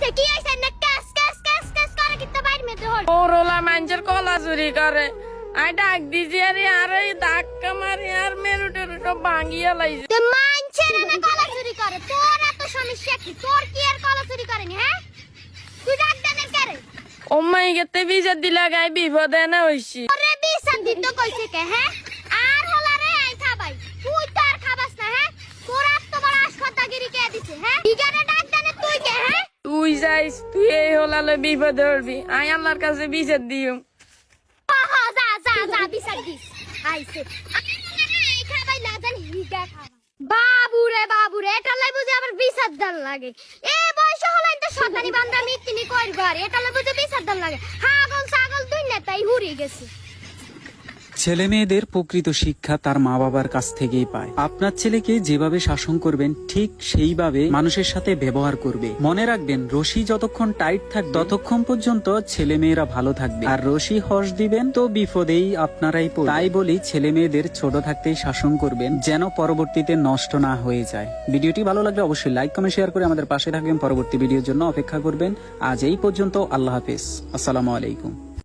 হইছে কি হইছে না কাস কাস কাস কাস করে কিতে বাইরে মেতে হল ওরলা মানুষের কলা চুরি করে আই ডাক দিছি আরে ধাক্কা মারি আর মেরুটের সব ভাঙিয়া লাইছে তে মানছেন না কলা চুরি করে তোর এত সমস্যা কি তোর কি আর কলা চুরি করেনি হ্যাঁ তুই ডাক দেনের করে ও মাই গেতে বিজা দিলা গাই বিপদে না হইছি ওরে বিসান দিত কইছে কে হ্যাঁ আর হলা রে আই খাবাই তুই তো আর খাবাস না হ্যাঁ তোর এত বড় আশফতাগিরি কে দিছে হ্যাঁ ইগারে ডাক দেনে তুই কে হ্যাঁ তুই যাইস তুই এই হলালে বিপদে হবি আই আল্লাহর কাছে বিচার দিও হা যা যা যা বিসান দিস আইছে আই খাবাই না জানি হিগা খাবা বাবুরে এটা লাই বুঝি আবার বিচার দান লাগে এ বয়স হলাই তো শতানি বান্দা মিটকিনি কইর ঘর এটা লাই বুঝি বিচার দান লাগে হাগল ছাগল দুই নেতাই হুরি গেছে। ছেলে মেয়েদের প্রকৃত শিক্ষা তার মা বাবার কাছ থেকেই পায়। আপনার ছেলেকে যেভাবে শাসন করবেন ঠিক সেইভাবে মানুষের সাথে ব্যবহার করবে। মনে রাখবেন রশি যতক্ষণ টাইট থাকবে ততক্ষণ পর্যন্ত ছেলে মেয়েরা ভালো থাকবে, আর রশি হর্ষ দিবেন তো বিপদেই আপনারাই পড়বেন। তাই বলি ছেলে মেয়েদের ছোট থাকতেই শাসন করবেন যেন পরবর্তীতে নষ্ট না হয়ে যায়। ভিডিওটি ভালো লাগলে অবশ্যই লাইক কমেন্ট শেয়ার করে আমাদের পাশে থাকবেন। পরবর্তী ভিডিওর জন্য অপেক্ষা করবেন। আজ এই পর্যন্ত। আল্লাহ হাফেজ। আসসালামু আলাইকুম।